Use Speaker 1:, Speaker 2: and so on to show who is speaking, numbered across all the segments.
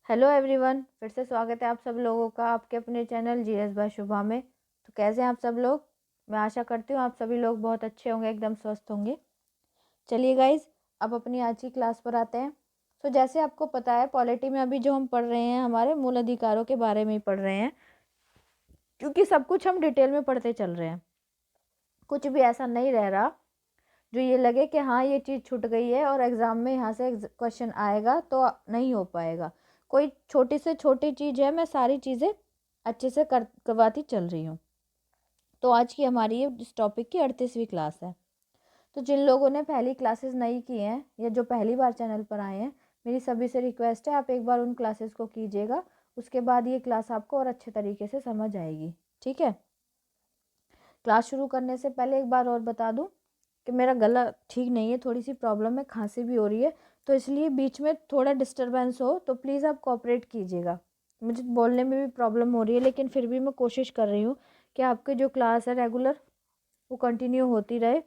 Speaker 1: Hello everyone, फिर से स्वागत है आप सब लोगों का आपके अपने चैनल जीएस बाय शुभा में। तो कैसे हैं आप सब लोग? मैं आशा करती हूँ आप सभी लोग बहुत अच्छे होंगे, एकदम स्वस्थ होंगे। चलिए गाइज, अब अपनी आज की क्लास पर आते हैं। तो जैसे आपको पता है, पॉलिटी में अभी जो हम पढ़ रहे हैं हमारे मूल अधिकारों के बारे में ही पढ़ रहे हैं, क्योंकि सब कुछ हम डिटेल में पढ़ते चल रहे हैं। कुछ भी ऐसा नहीं रह रहा जो ये लगे कि हाँ ये चीज़ छूट गई है और एग्ज़ाम में यहाँ से क्वेश्चन आएगा तो नहीं हो पाएगा। कोई छोटी से छोटी चीज़ है, मैं सारी चीज़ें अच्छे से करवाती चल रही हूँ। तो आज की हमारी ये इस टॉपिक की 38वीं क्लास है। तो जिन लोगों ने पहली क्लासेस नहीं की हैं या जो पहली बार चैनल पर आए हैं, मेरी सभी से रिक्वेस्ट है आप एक बार उन क्लासेस को कीजिएगा। उसके बाद ये क्लास आपको और अच्छे तरीके से समझ आएगी। ठीक है। क्लास शुरू करने से पहले एक बार और बता दूं कि मेरा गला ठीक नहीं है, थोड़ी सी प्रॉब्लम है, खांसी भी हो रही है, तो इसलिए बीच में थोड़ा डिस्टरबेंस हो तो प्लीज़ आप कोऑपरेट कीजिएगा। मुझे बोलने में भी प्रॉब्लम हो रही है, लेकिन फिर भी मैं कोशिश कर रही हूँ कि आपकी जो क्लास है रेगुलर वो कंटिन्यू होती रहे।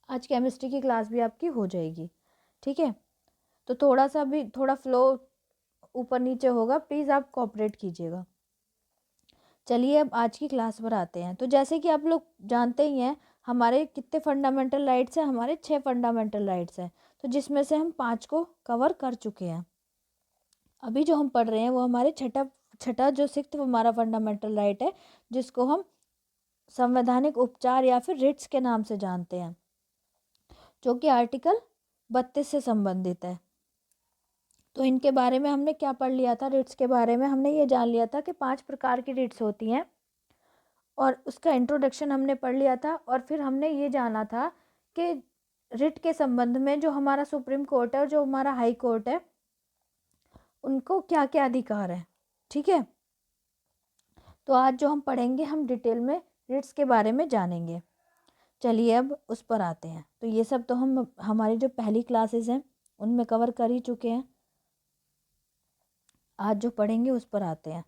Speaker 1: आज केमिस्ट्री की क्लास भी आपकी हो जाएगी। ठीक है। तो थोड़ा सा भी थोड़ा फ्लो ऊपर नीचे होगा, प्लीज़ आप कोऑपरेट कीजिएगा। चलिए अब आज की क्लास पर आते हैं। तो जैसे कि आप लोग जानते ही हैं, हमारे कितने फंडामेंटल राइट्स हैं? हमारे 6 फंडामेंटल राइट्स हैं। तो जिसमें से हम 5 को कवर कर चुके हैं। अभी जो हम पढ़ रहे हैं वो हमारे छठा छठा जो 6th हमारा फंडामेंटल राइट है, जिसको हम संवैधानिक उपचार या फिर रिट्स के नाम से जानते हैं, जो कि आर्टिकल 32 से संबंधित है। तो इनके बारे में हमने क्या पढ़ लिया था? रिट्स के बारे में हमने ये जान लिया था कि 5 प्रकार की रिट्स होती हैं, और उसका इंट्रोडक्शन हमने पढ़ लिया था। और फिर हमने ये जाना था कि रिट के संबंध में जो हमारा सुप्रीम कोर्ट है और जो हमारा हाई कोर्ट है, उनको क्या क्या अधिकार है। ठीक है। तो आज जो हम पढ़ेंगे, हम डिटेल में रिट्स के बारे में जानेंगे। चलिए अब उस पर आते हैं। तो ये सब तो हम हमारी जो पहली क्लासेस हैं उनमें कवर कर ही चुके हैं। आज जो पढ़ेंगे उस पर आते हैं।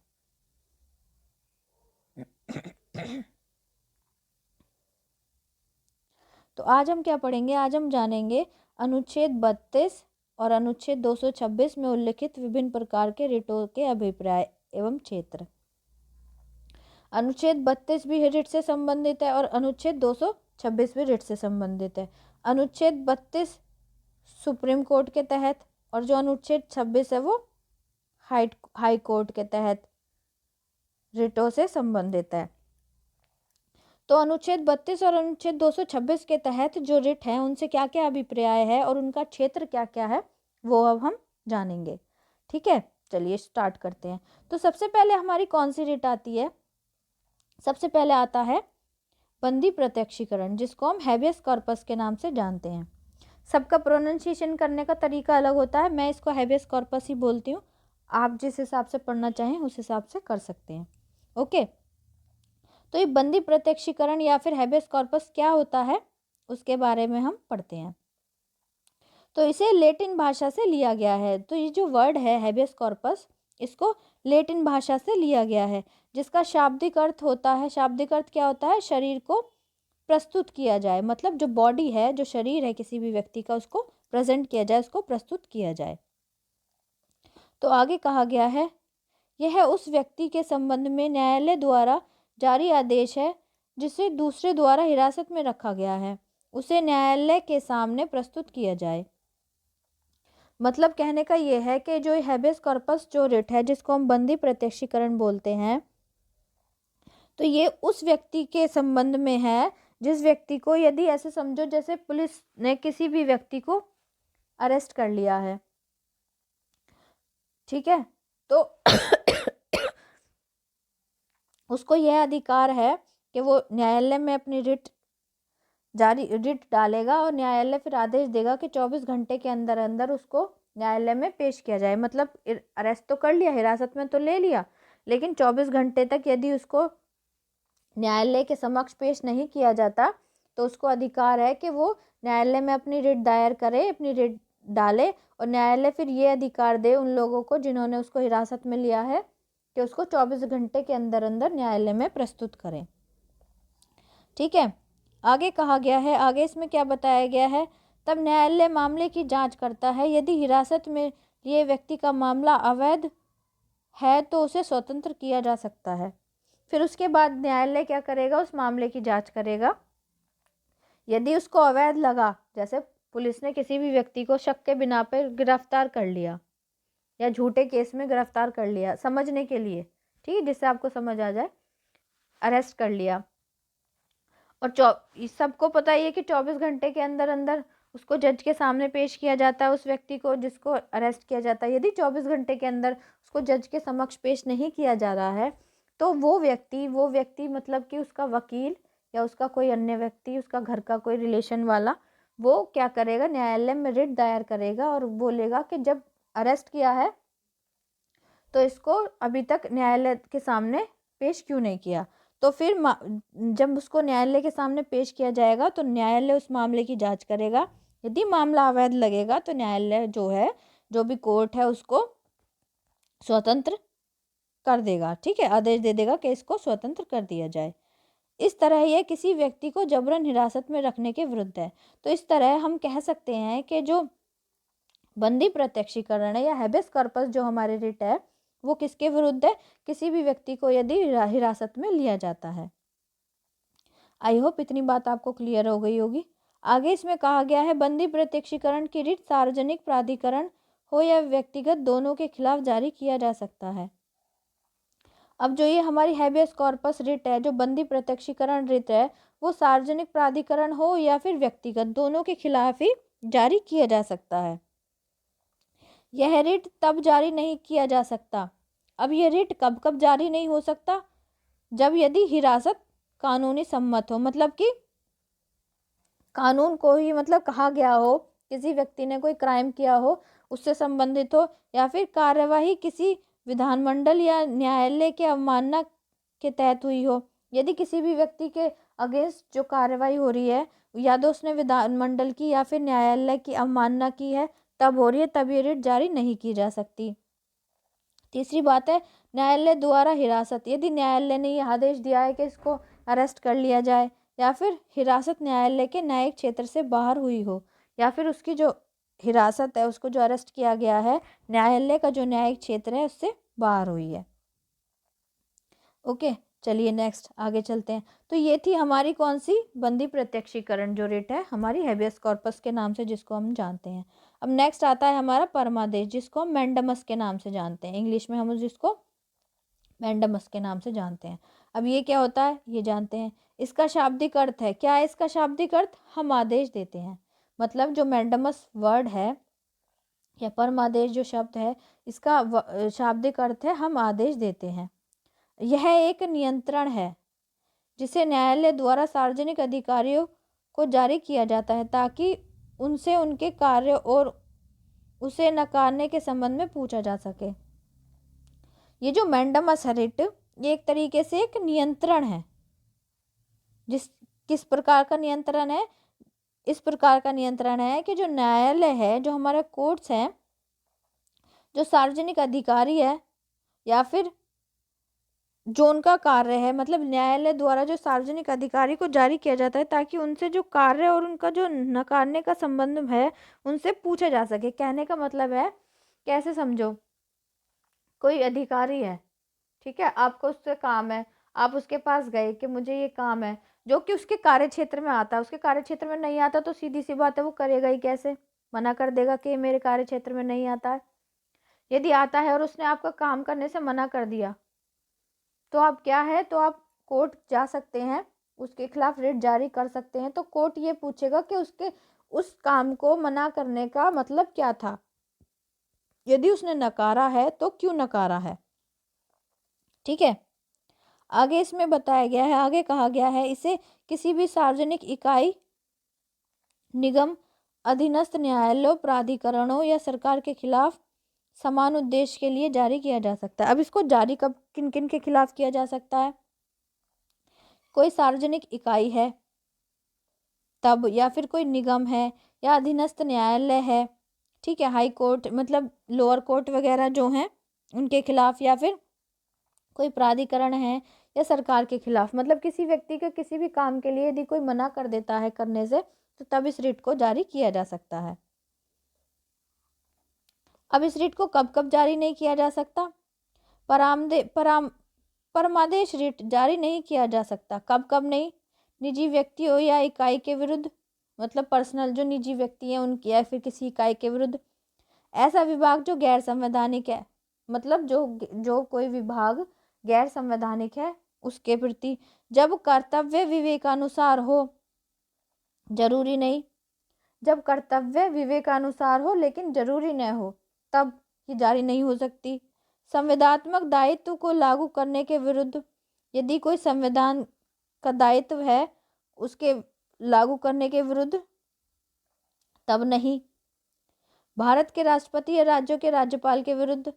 Speaker 1: तो आज हम क्या पढ़ेंगे? आज हम जानेंगे अनुच्छेद 32 और अनुच्छेद 226 में उल्लिखित विभिन्न प्रकार के रिटों के अभिप्राय एवं क्षेत्र। अनुच्छेद 32 भी रिट से संबंधित है और अनुच्छेद 226 भी रिट से संबंधित है। अनुच्छेद 32 सुप्रीम कोर्ट के तहत, और जो अनुच्छेद 26 है वो हाई कोर्ट के तहत रिटों से संबंधित है। तो अनुच्छेद 32 और अनुच्छेद 226 के तहत जो रिट हैं उनसे क्या क्या अभिप्राय है और उनका क्षेत्र क्या क्या है, वो अब हम जानेंगे। ठीक है। चलिए स्टार्ट करते हैं। तो सबसे पहले हमारी कौन सी रिट आती है? सबसे पहले आता है बंदी प्रत्यक्षीकरण, जिसको हम हैबियस कॉर्पस के नाम से जानते हैं। सबका प्रोनाउंसिएशन करने का तरीका अलग होता है, मैं इसको हैबियस कॉर्पस ही बोलती हूँ। आप जिस हिसाब से पढ़ना चाहें उस हिसाब से कर सकते हैं। ओके। तो ये बंदी प्रत्यक्षीकरण या फिर हैबियस कॉर्पस क्या होता है, उसके बारे में हम पढ़ते हैं। तो इसे लेटिन भाषा से लिया गया है। तो ये जो वर्ड है हैबियस कॉर्पस, इसको लेटिन भाषा से लिया गया है, जिसका शाब्दिक अर्थ होता है, शाब्दिक अर्थ क्या होता है? शरीर को प्रस्तुत किया जाए, मतलब जो बॉडी है, जो शरीर है किसी भी व्यक्ति का, उसको प्रेजेंट किया जाए, उसको प्रस्तुत किया जाए। तो आगे कहा गया है, यह उस व्यक्ति के संबंध में न्यायालय द्वारा जारी आदेश है जिसे दूसरे द्वारा हिरासत में रखा गया है, उसे न्यायालय के सामने प्रस्तुत किया जाए। मतलब कहने का ये है कि जो हैबियस कॉर्पस जो रिट है, जिसको हम बंदी प्रत्यक्षीकरण बोलते हैं, तो ये उस व्यक्ति के संबंध में है जिस व्यक्ति को, यदि ऐसे समझो जैसे पुलिस ने किसी भी व्यक्ति को अरेस्ट कर लिया है, ठीक है, तो उसको यह अधिकार है कि वो न्यायालय में अपनी रिट डालेगा और न्यायालय फिर आदेश देगा कि 24 घंटे के अंदर अंदर उसको न्यायालय में पेश किया जाए। मतलब अरेस्ट तो कर लिया, हिरासत में तो ले लिया, लेकिन 24 घंटे तक यदि उसको न्यायालय के समक्ष पेश नहीं किया जाता तो उसको अधिकार है कि वो न्यायालय में अपनी रिट दायर करे, अपनी रिट डाले, और न्यायालय फिर ये अधिकार दे उन लोगों को जिन्होंने उसको हिरासत में लिया है कि उसको 24 घंटे के अंदर अंदर न्यायालय में प्रस्तुत करें। ठीक है। आगे कहा गया है, आगे इसमें क्या बताया गया है? तब न्यायालय मामले की जांच करता है। यदि हिरासत में लिए व्यक्ति का मामला अवैध है तो उसे स्वतंत्र किया जा सकता है। फिर उसके बाद न्यायालय क्या करेगा, उस मामले की जांच करेगा। यदि उसको अवैध लगा, जैसे पुलिस ने किसी भी व्यक्ति को शक के बिना पर गिरफ्तार कर लिया या झूठे केस में गिरफ्तार कर लिया समझने के लिए, ठीक है, जिससे आपको समझ आ जाए, अरेस्ट कर लिया, और सबको पता ही है कि 24 घंटे के अंदर अंदर उसको जज के सामने पेश किया जाता है, उस व्यक्ति को जिसको अरेस्ट किया जाता है। यदि 24 घंटे के अंदर उसको जज के समक्ष पेश नहीं किया जा रहा है तो वो व्यक्ति मतलब कि उसका वकील या उसका कोई अन्य व्यक्ति, उसका घर का कोई रिलेशन वाला, वो क्या करेगा, न्यायालय में रिट दायर करेगा और बोलेगा कि जब अरेस्ट किया है तो इसको अभी तक न्यायालय के सामने पेश क्यों नहीं किया। तो फिर जब उसको न्यायालय के सामने पेश किया जाएगा तो न्यायालय उस मामले की जांच करेगा। यदि मामला अवैध लगेगा तो न्यायालय जो है, जो भी कोर्ट है, उसको स्वतंत्र कर देगा, ठीक है, आदेश दे देगा कि इसको स्वतंत्र कर दिया जाए। इस तरह यह किसी व्यक्ति को जबरन हिरासत में रखने के विरुद्ध है। तो इस तरह हम कह सकते हैं कि जो बंदी प्रत्यक्षीकरण है या हैबेस कॉर्पस जो हमारे रिट है, वो किसके विरुद्ध है, किसी भी व्यक्ति को यदि हिरासत में लिया जाता है। आई होप इतनी बात आपको क्लियर हो गई होगी। आगे इसमें कहा गया है, बंदी प्रत्यक्षीकरण की रिट सार्वजनिक प्राधिकरण हो या व्यक्तिगत, दोनों के खिलाफ जारी किया जा सकता है। अब जो ये हमारी हैबेस कॉर्पस रिट है, जो बंदी प्रत्यक्षीकरण रिट है, वो सार्वजनिक प्राधिकरण हो या फिर व्यक्तिगत, दोनों के खिलाफ ही जारी किया जा सकता है। यह रिट तब जारी नहीं किया जा सकता। अब यह रिट कब कब जारी नहीं हो सकता, जब यदि हिरासत कानूनी सम्मत हो, मतलब कि कानून को ही मतलब कहा गया हो, किसी व्यक्ति ने कोई क्राइम किया हो, उससे संबंधित हो, या फिर कार्यवाही किसी विधानमंडल या न्यायालय के अवमानना के तहत हुई हो। यदि किसी भी व्यक्ति के अगेंस्ट जो कार्रवाई हो रही है, या तो उसने विधानमंडल की या फिर न्यायालय की अवमानना की है, तब हो रही है, तब ये रिट जारी नहीं की जा सकती। तीसरी बात है, न्यायालय द्वारा हिरासत। यदि न्यायालय ने यह आदेश दिया है कि इसको अरेस्ट कर लिया जाए, या फिर हिरासत न्यायालय के न्यायिक क्षेत्र से बाहर हुई हो, या फिर उसकी जो हिरासत है, उसको जो अरेस्ट किया गया है, न्यायालय का जो न्यायिक क्षेत्र है उससे बाहर हुई है। ओके, चलिए नेक्स्ट आगे चलते हैं। तो ये थी हमारी कौन सी, बंदी प्रत्यक्षीकरण जो रिट है हमारी हैबेस कॉर्पस के नाम से जिसको हम जानते हैं। अब नेक्स्ट आता है हमारा परमादेश, जिसको हम मैंडमस के नाम से जानते हैं, इंग्लिश में हम जिसको मैंडमस के नाम से जानते हैं। अब ये क्या होता है ये जानते हैं। इसका शाब्दिक अर्थ है, क्या है इसका शाब्दिक अर्थ, हम आदेश देते हैं। मतलब जो मैंडमस वर्ड है या परमादेश जो शब्द है, इसका शाब्दिक अर्थ है हम आदेश देते हैं। यह एक नियंत्रण है जिसे न्यायालय द्वारा सार्वजनिक अधिकारियों को जारी किया जाता है, ताकि उनसे उनके कार्य और उसे नकारने के संबंध में पूछा जा सके। ये जो मैंडमस रिट, ये एक तरीके से एक नियंत्रण है। किस प्रकार का नियंत्रण है, इस प्रकार का नियंत्रण है कि जो न्यायालय है, जो हमारे कोर्ट्स हैं, जो सार्वजनिक अधिकारी है या फिर जो उनका कार्य है, मतलब न्यायालय द्वारा जो सार्वजनिक अधिकारी को जारी किया जाता है, ताकि उनसे जो कार्य और उनका जो नकारने का संबंध है उनसे पूछा जा सके। कहने का मतलब है, कैसे समझो, कोई अधिकारी है, ठीक है, आपको उससे काम है, आप उसके पास गए कि मुझे ये काम है, जो कि उसके कार्य क्षेत्र में आता है, उसके कार्य क्षेत्र में नहीं आता तो सीधी सी बात है वो करेगा ही कैसे, मना कर देगा कि मेरे कार्य क्षेत्र में नहीं आता है। यदि आता है और उसने आपका काम करने से मना कर दिया, तो आप क्या है, तो आप कोर्ट जा सकते हैं, उसके खिलाफ रिट जारी कर सकते हैं। तो कोर्ट ये पूछेगा कि उसके उस काम को मना करने का मतलब क्या था। यदि उसने नकारा है तो क्यों नकारा है, ठीक है। आगे इसमें बताया गया है, आगे कहा गया है, इसे किसी भी सार्वजनिक इकाई, निगम, अधीनस्थ न्यायालयों, प्राधिकरणों या सरकार के खिलाफ समान उद्देश्य के लिए जारी किया जा सकता है। अब इसको जारी कब किन किन के खिलाफ किया जा सकता है, कोई सार्वजनिक इकाई है तब, या फिर कोई निगम है या अधीनस्थ न्यायालय है, ठीक है, हाई कोर्ट मतलब लोअर कोर्ट वगैरह जो हैं उनके खिलाफ, या फिर कोई प्राधिकरण है या सरकार के खिलाफ। मतलब किसी व्यक्ति के किसी भी काम के लिए यदि कोई मना कर देता है करने से, तो तब इस रिट को जारी किया जा सकता है। अब इस रिट को कब कब जारी नहीं किया जा सकता? परमादेश रिट जारी नहीं किया जा सकता। कब कब नहीं? निजी व्यक्तियों या इकाई के विरुद्ध, मतलब पर्सनल जो निजी व्यक्ति हैं उनकी, या फिर किसी इकाई के विरुद्ध। ऐसा विभाग जो गैर संवैधानिक है, मतलब जो कोई विभाग गैर संवैधानिक है उसके प्रति। जब कर्तव्य विवेकानुसार हो, जरूरी नहीं, जब कर्तव्य विवेकानुसार हो लेकिन जरूरी न हो, तब ये जारी नहीं हो सकती। संविदात्मक दायित्व को लागू करने के विरुद्ध, यदि कोई संविधान का दायित्व है उसके लागू करने के विरुद्ध, तब नहीं। भारत के राष्ट्रपति या राज्यों के राज्यपाल के विरुद्ध,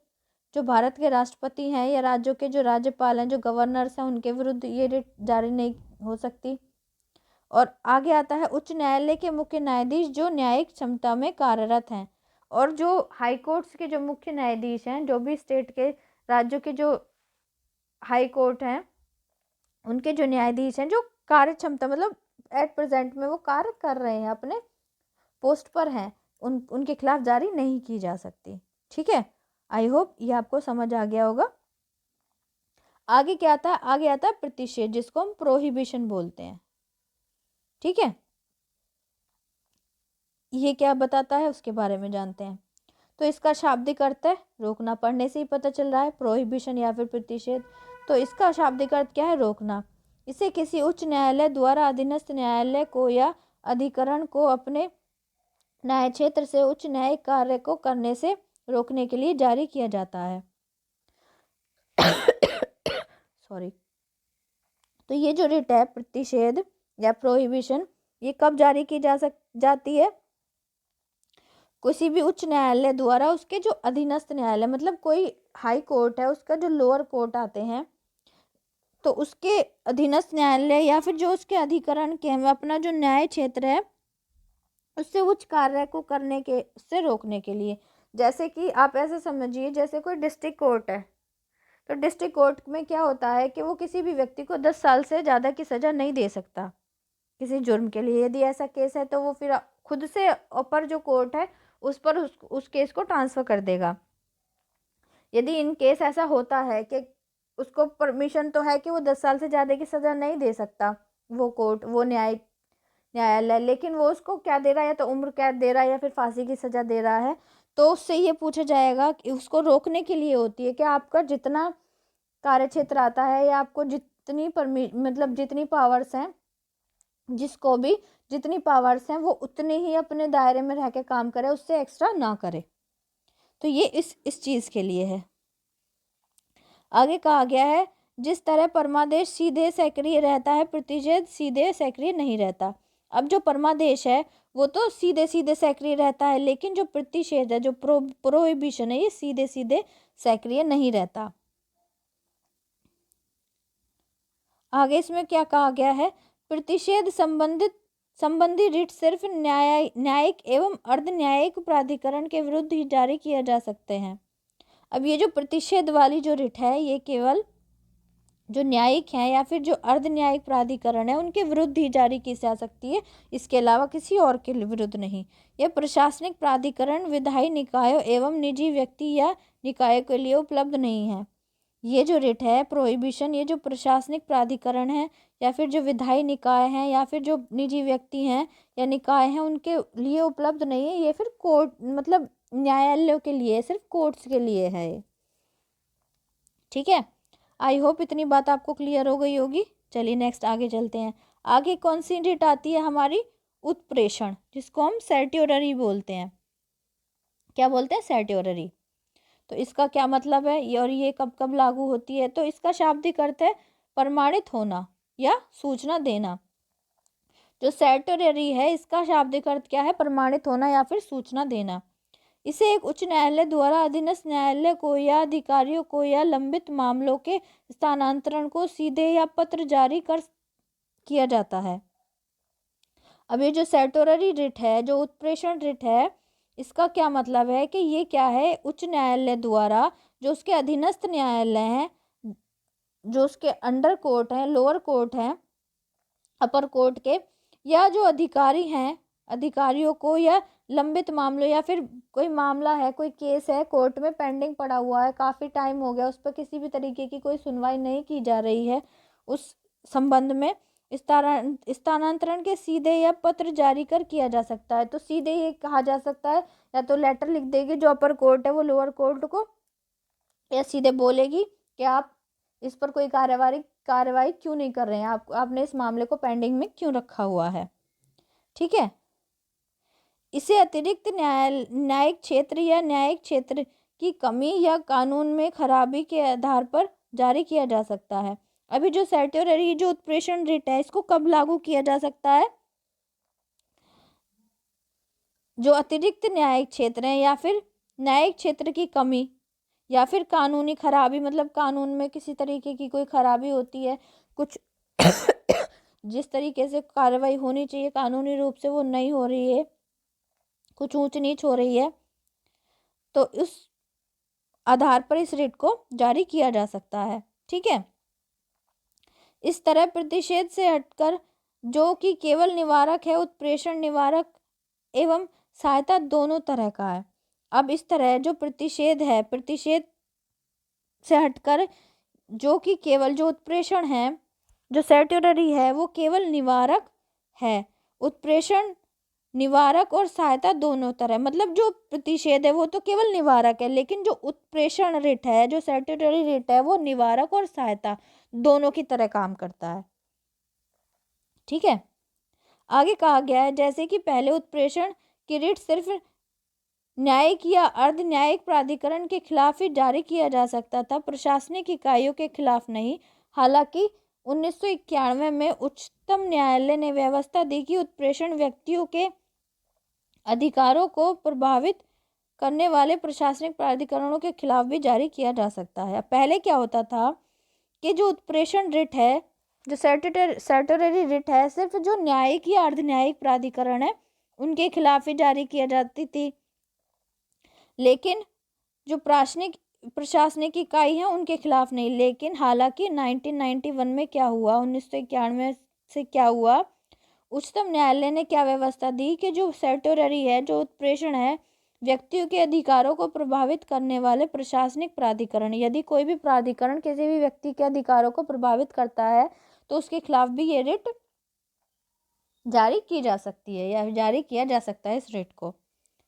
Speaker 1: जो भारत के राष्ट्रपति हैं या राज्यों के जो राज्यपाल हैं, जो गवर्नर्स हैं, उनके विरुद्ध ये रिट जारी नहीं हो सकती। और आगे आता है उच्च न्यायालय के मुख्य न्यायाधीश जो न्यायिक क्षमता में कार्यरत हैं, और जो हाई कोर्ट्स के जो मुख्य न्यायाधीश हैं, जो भी स्टेट के राज्यों के जो हाई कोर्ट हैं उनके जो न्यायाधीश हैं जो कार्य क्षमता, मतलब एट प्रेजेंट में वो कार्य कर रहे हैं, अपने पोस्ट पर हैं, उनके खिलाफ जारी नहीं की जा सकती। ठीक है, आई होप ये आपको समझ आ गया होगा। आगे क्या आता है? आगे आता है प्रतिषेध, जिसको हम प्रोहिबिशन बोलते हैं। ठीक है, ये क्या बताता है उसके बारे में जानते हैं। तो इसका शाब्दिक अर्थ है, रोकना, पढ़ने से ही पता चल रहा है, प्रोहिबिशन या फिर प्रतिषेध। तो इसका शाब्दिक अर्थ क्या है? रोकना। इसे किसी उच्च न्यायालय द्वारा अधीनस्थ न्यायालय को या अधिकरण को अपने न्याय क्षेत्र से उच्च न्यायिक कार्य को करने से रोकने के लिए जारी किया जाता है। सॉरी। तो ये जो रिट है प्रतिषेध या प्रोहिबिशन, ये कब जारी की जाती है? किसी भी उच्च न्यायालय द्वारा उसके जो अधीनस्थ न्यायालय, मतलब कोई हाई कोर्ट है उसका जो लोअर कोर्ट आते हैं, तो उसके अधीनस्थ न्यायालय या फिर जो उसके अधिकरण के हैं, अपना जो न्याय क्षेत्र है उससे उच्च कार्य को करने के से रोकने के लिए। जैसे कि आप ऐसे समझिए, जैसे कोई डिस्ट्रिक्ट कोर्ट है, तो डिस्ट्रिक्ट कोर्ट में क्या होता है कि वो किसी भी व्यक्ति को 10 साल से ज़्यादा की सज़ा नहीं दे सकता किसी जुर्म के लिए। यदि ऐसा केस है तो वो फिर खुद से अपर जो कोर्ट है उस पर उस केस को ट्रांसफ़र कर देगा। यदि इन केस ऐसा होता है कि उसको परमिशन तो है कि वो 10 साल से ज़्यादा की सज़ा नहीं दे सकता, वो कोर्ट, वो न्यायालय, लेकिन वो उसको क्या दे रहा है, या तो उम्र कैद दे रहा है या फिर फांसी की सज़ा दे रहा है, तो उससे ये पूछा जाएगा कि उसको रोकने के लिए होती है कि आपका जितना कार्यक्षेत्र आता है या आपको जितनी मतलब जितनी पावर्स हैं, जिसको भी जितनी पावर्स हैं वो उतने ही अपने दायरे में रह के काम करे, उससे एक्स्ट्रा ना करे। तो ये इस चीज़ के लिए है। आगे कहा गया है जिस तरह परमादेश सीधे सक्रिय रहता है, प्रतिषेध सीधे सक्रिय नहीं रहता। अब जो परमादेश है वो तो सीधे सीधे सक्रिय रहता है, लेकिन जो प्रतिषेध है, जो प्रोहिबिशन है, ये सीधे सीधे सक्रिय नहीं रहता। आगे इसमें क्या कहा गया है? प्रतिषेध संबंधी रिट सिर्फ न्यायिक एवं अर्ध न्यायिक प्राधिकरण के विरुद्ध ही जारी किए जा सकते हैं। अब ये जो प्रतिषेध वाली जो रिट है ये केवल जो न्यायिक हैं या फिर जो अर्ध न्यायिक प्राधिकरण है उनके विरुद्ध ही जारी की जा सकती है, इसके अलावा किसी और के विरुद्ध नहीं। यह प्रशासनिक प्राधिकरण विधायी निकायों एवं निजी व्यक्ति या निकायों के लिए उपलब्ध नहीं है। ये जो रिट है प्रोहिबिशन, ये जो प्रशासनिक प्राधिकरण है या फिर जो विधायी निकाय हैं या फिर जो निजी व्यक्ति हैं या निकाय हैं उनके लिए उपलब्ध नहीं है। ये फिर कोर्ट, मतलब न्यायालयों के लिए, सिर्फ कोर्ट्स के लिए है। ठीक है, आई होप इतनी बात आपको क्लियर हो गई होगी। चलिए नेक्स्ट आगे चलते हैं। आगे कौन सी रिट आती है हमारी? उत्प्रेषण, जिसको हम सर्ट्योररी बोलते हैं। क्या बोलते हैं? सर्ट्योररी। तो इसका क्या मतलब है और ये कब कब लागू होती है? तो इसका शाब्दिक अर्थ है प्रमाणित होना या सूचना देना। जो सर्ट्योररी है इसका शाब्दिक अर्थ क्या है? प्रमाणित होना या फिर सूचना देना। इसे एक उच्च न्यायालय द्वारा अधीनस्थ न्यायालय को या अधिकारियों को या लंबित मामलों के स्थानांतरण को सीधे या पत्र जारी कर किया जाता है। अब ये जो सर्ट्योररी रिट है, जो उत्प्रेषण रिट है, इसका क्या मतलब है कि ये क्या है? उच्च न्यायालय द्वारा जो उसके अधीनस्थ न्यायालय हैं, जो उसके अंडर कोर्ट हैं, लोअर कोर्ट हैं, अपर कोर्ट के, या जो अधिकारी हैं अधिकारियों को या लंबित मामलों या फिर कोई मामला है, कोई केस है कोर्ट में पेंडिंग पड़ा हुआ है, काफ़ी टाइम हो गया, उस पर किसी भी तरीके की कोई सुनवाई नहीं की जा रही है, उस संबंध में स्थानांतरण के सीधे या पत्र जारी कर किया जा सकता है। तो सीधे ये कहा जा सकता है, या तो लेटर लिख देगी जो अपर कोर्ट है वो लोअर कोर्ट को, या सीधे बोलेगी कि आप इस पर कोई कार्रवाई क्यों नहीं कर रहे हैं, आपने इस मामले को पेंडिंग में क्यों रखा हुआ है। ठीक है। इसे अतिरिक्त न्यायिक क्षेत्र या न्यायिक क्षेत्र की कमी या कानून में खराबी के आधार पर जारी किया जा सकता है। अभी जो सर्ट्योररी जो उत्प्रेषण रिट है, इसको कब लागू किया जा सकता है? जो अतिरिक्त न्यायिक क्षेत्र है या फिर न्यायिक क्षेत्र की कमी या फिर कानूनी खराबी, मतलब कानून में किसी तरीके की कोई खराबी होती है, कुछ जिस तरीके से कार्रवाई होनी चाहिए कानूनी रूप से वो नहीं हो रही है, कुछ ऊंच नीच हो रही है, तो उस आधार पर इस रिट को जारी किया जा सकता है। ठीक है। इस तरह प्रतिषेध से हटकर जो कि केवल निवारक है, उत्प्रेषण निवारक एवं सहायता दोनों तरह का है। अब इस तरह जो प्रतिषेध है, प्रतिषेध से हटकर जो कि केवल जो उत्प्रेषण है, जो सर्ट्योररी है, वो केवल निवारक है। उत्प्रेषण निवारक और सहायता दोनों तरह, मतलब जो प्रतिषेध है वो तो केवल निवारक है, लेकिन जो उत्प्रेषण रिट है, जो सर्ट्योररी रिट है, वो निवारक और सहायता दोनों की तरह काम करता है। ठीक है। आगे कहा गया है जैसे कि पहले उत्प्रेषण की रिट सिर्फ न्यायिक या अर्ध न्यायिक प्राधिकरण के खिलाफ ही जारी किया जा सकता था, प्रशासनिक इकाइयों के खिलाफ नहीं। हालांकि 1991 में उच्चतम न्यायालय ने व्यवस्था दी कि उत्प्रेषण व्यक्तियों के अधिकारों को प्रभावित करने वाले प्रशासनिक प्राधिकरणों के खिलाफ भी जारी किया जा सकता है। पहले क्या होता था कि जो उत्प्रेषण रिट है, जो सर्ट्योररी रिट है, सिर्फ जो न्यायिक या अर्ध न्यायिक प्राधिकरण है उनके खिलाफ ही जारी किया जाती थी, लेकिन जो प्रशासनिक इकाई है उनके खिलाफ नहीं। लेकिन हालांकि 1991 में क्या हुआ, 1991 से क्या हुआ, उच्चतम न्यायालय ने क्या व्यवस्था दी कि जो सर्ट्योररी है, जो उत्प्रेषण है, व्यक्तियों के अधिकारों को प्रभावित करने वाले प्रशासनिक प्राधिकरण, यदि कोई भी प्राधिकरण किसी भी व्यक्ति के अधिकारों को प्रभावित करता है तो उसके खिलाफ भी ये रिट जारी की जा सकती है या जारी किया जा सकता है इस रिट को।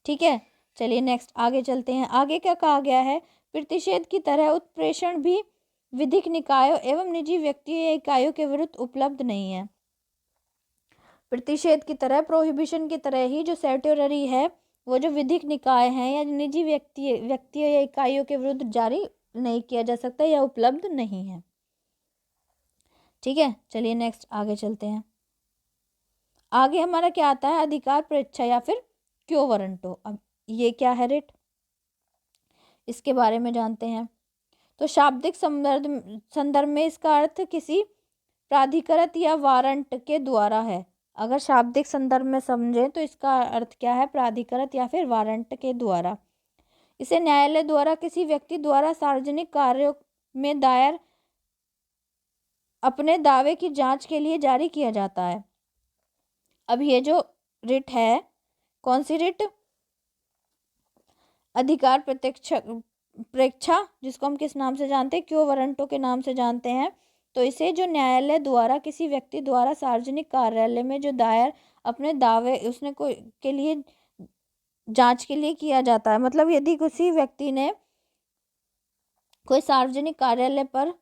Speaker 1: ठीक है। चलिए नेक्स्ट आगे चलते हैं। आगे क्या कहा गया है, प्रतिषेध की तरह उत्प्रेषण भी विधिक निकायों एवं निजी व्यक्तियों या इकाइयों के विरुद्ध उपलब्ध नहीं है। प्रतिषेध की तरह, प्रोहिबिशन की तरह ही जो सर्ट्योररी है वो जो विधिक निकाय हैं या निजी व्यक्तियों या इकाइयों के विरुद्ध जारी नहीं किया जा सकता या उपलब्ध नहीं है। ठीक है। चलिए नेक्स्ट आगे चलते हैं। आगे हमारा क्या आता है, अधिकार परीक्षा या फिर क्यो वारंटो। अब ये क्या है रिट, इसके बारे में जानते हैं। तो शाब्दिक संदर्भ में इसका अर्थ किसी प्राधिकृत या वारंट के द्वारा है। अगर शाब्दिक संदर्भ में समझें तो इसका अर्थ क्या है, प्राधिकृत या फिर वारंट के द्वारा। इसे न्यायालय द्वारा किसी व्यक्ति द्वारा सार्वजनिक कार्यों में दायर अपने दावे की जांच के लिए जारी किया जाता है। अब ये जो रिट है, कौन सी रिट, अधिकार प्रेक्षा, जिसको हम किस नाम से जानते हैं, क्यो वारंटो के नाम से जानते हैं। तो इसे जो न्यायालय द्वारा किसी व्यक्ति द्वारा सार्वजनिक कार्यालय में जो दायर अपने दावे उसने कोई के लिए जांच के लिए किया जाता है। मतलब यदि किसी व्यक्ति ने कोई सार्वजनिक कार्यालय पर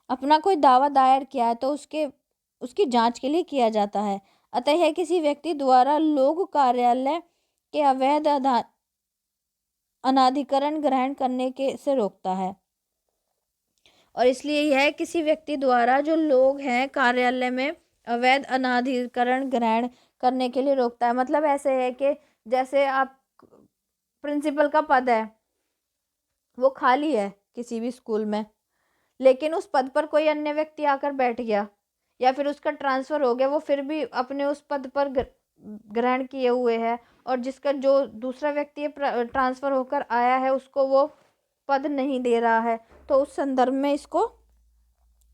Speaker 1: अपना कोई दावा दायर किया है तो उसकी जांच के लिए किया जाता है। अतः यह किसी व्यक्ति द्वारा लोक कार्यालय के अवैध अनाधिकरण ग्रहण करने के से रोकता है। और इसलिए यह किसी व्यक्ति द्वारा जो लोग हैं कार्यालय में अवैध अनाधिकरण ग्रहण करने के लिए रोकता है। मतलब ऐसे है कि जैसे आप प्रिंसिपल का पद है वो खाली है किसी भी स्कूल में, लेकिन उस पद पर कोई अन्य व्यक्ति आकर बैठ गया या फिर उसका ट्रांसफ़र हो गया, वो फिर भी अपने उस पद पर ग्रहण किए हुए है, और जिसका जो दूसरा व्यक्ति ट्रांसफ़र होकर आया है उसको वो पद नहीं दे रहा है, तो उस संदर्भ में इसको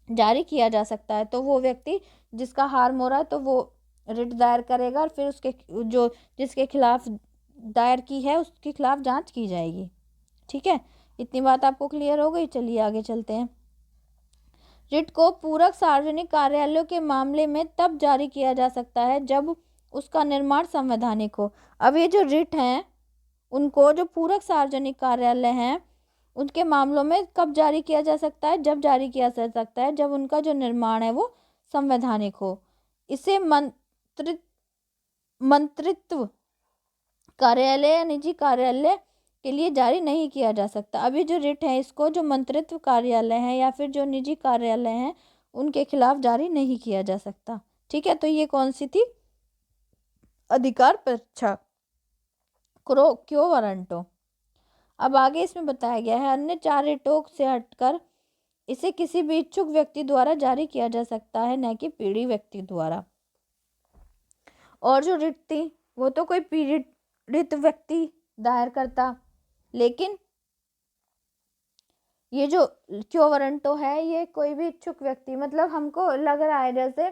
Speaker 1: जारी किया जा सकता है। तो वो व्यक्ति जिसका हार मोरा है तो वो रिट दायर करेगा और फिर उसके जो जिसके खिलाफ दायर की है उसके खिलाफ जांच की जाएगी। ठीक है, इतनी बात आपको क्लियर हो गई। चलिए आगे चलते हैं। रिट को पूरक सार्वजनिक कार्यालयों के मामले में तब जारी किया जा सकता है जब उसका निर्माण संवैधानिक हो। अब ये जो रिट हैं उनको, जो पूरक सार्वजनिक कार्यालय हैं, उनके मामलों में कब जारी किया जा सकता है? जब जारी किया जा सकता है जब उनका जो निर्माण है वो संवैधानिक हो। इसे मंत्रित्व कार्यालय या निजी कार्यालय के लिए जारी नहीं किया जा सकता। अभी जो रिट है इसको जो मंत्रित्व कार्यालय है या फिर जो निजी कार्यालय हैं उनके खिलाफ जारी नहीं किया जा सकता। ठीक है, तो ये कौन सी थी? अधिकार परीक्षा, क्यो वारंटो। अब आगे इसमें बताया गया है अन्य 4 रिटों से हटकर इसे किसी भी इच्छुक व्यक्ति द्वारा जारी किया जा सकता है, न कि पीड़ित व्यक्ति द्वारा। और जो रिट थी वो तो कोई पीड़ित व्यक्ति दायर करता, लेकिन ये जो क्यो वारंटो है ये कोई भी इच्छुक व्यक्ति, मतलब हमको लग रहा है जैसे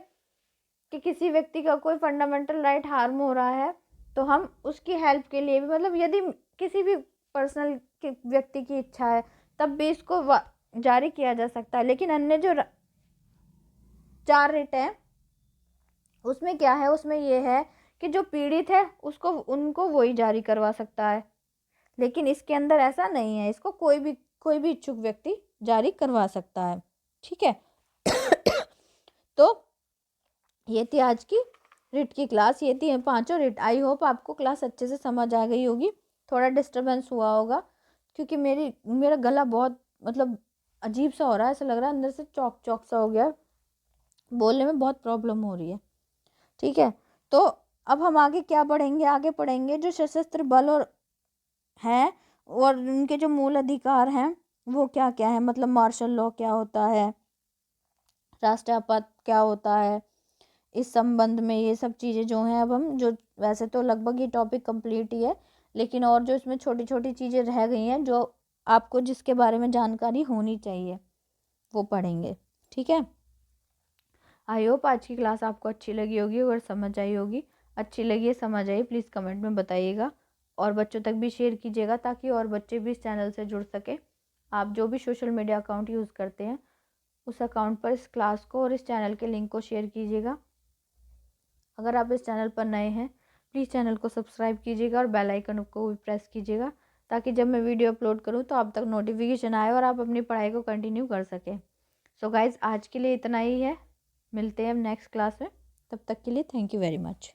Speaker 1: कि किसी व्यक्ति का कोई फंडामेंटल राइट हार्म हो रहा है तो हम उसकी हेल्प के लिए भी, मतलब यदि किसी भी पर्सनल व्यक्ति की इच्छा है तब भी इसको जारी किया जा सकता है। लेकिन अन्य जो 4 रिट है उसमें क्या है? उसमें ये है कि जो पीड़ित है उसको उनको वही जारी करवा सकता है, लेकिन इसके अंदर ऐसा नहीं है, इसको कोई भी इच्छुक व्यक्ति जारी करवा सकता है। ठीक है तो ये थी आज की रिट की क्लास, ये थी 5 रिट। आई होप आपको क्लास अच्छे से समझ आ गई होगी। थोड़ा डिस्टर्बेंस हुआ होगा क्योंकि मेरा गला बहुत मतलब अजीब सा हो रहा है, ऐसा लग रहा है अंदर से चौक सा हो गया, बोलने में बहुत प्रॉब्लम हो रही है। ठीक है, तो अब हम आगे क्या पढ़ेंगे? आगे पढ़ेंगे जो सशस्त्र बल हैं और उनके जो मूल अधिकार हैं वो क्या क्या है, मतलब मार्शल लॉ क्या होता है, राष्ट्रीय आपात क्या होता है, इस संबंध में ये सब चीज़ें जो हैं अब हम जो, वैसे तो लगभग ये टॉपिक कंप्लीट ही है, लेकिन और जो इसमें छोटी छोटी चीज़ें रह गई हैं जो आपको जिसके बारे में जानकारी होनी चाहिए वो पढ़ेंगे। ठीक है, आई होप आज की क्लास आपको अच्छी लगी होगी। अगर समझ आई होगी, अच्छी लगी है, समझ आई, प्लीज़ कमेंट में बताइएगा और बच्चों तक भी शेयर कीजिएगा ताकि और बच्चे भी इस चैनल से जुड़ सके। आप जो भी सोशल मीडिया अकाउंट यूज़ करते हैं उस अकाउंट पर इस क्लास को और इस चैनल के लिंक को शेयर कीजिएगा। अगर आप इस चैनल पर नए हैं प्लीज़ चैनल को सब्सक्राइब कीजिएगा और बेल आइकन को भी प्रेस कीजिएगा ताकि जब मैं वीडियो अपलोड करूं तो आप तक नोटिफिकेशन आए और आप अपनी पढ़ाई को कंटिन्यू कर सकें। सो गाइज़ आज के लिए इतना ही है, मिलते हैं नेक्स्ट क्लास में, तब तक के लिए थैंक यू वेरी मच।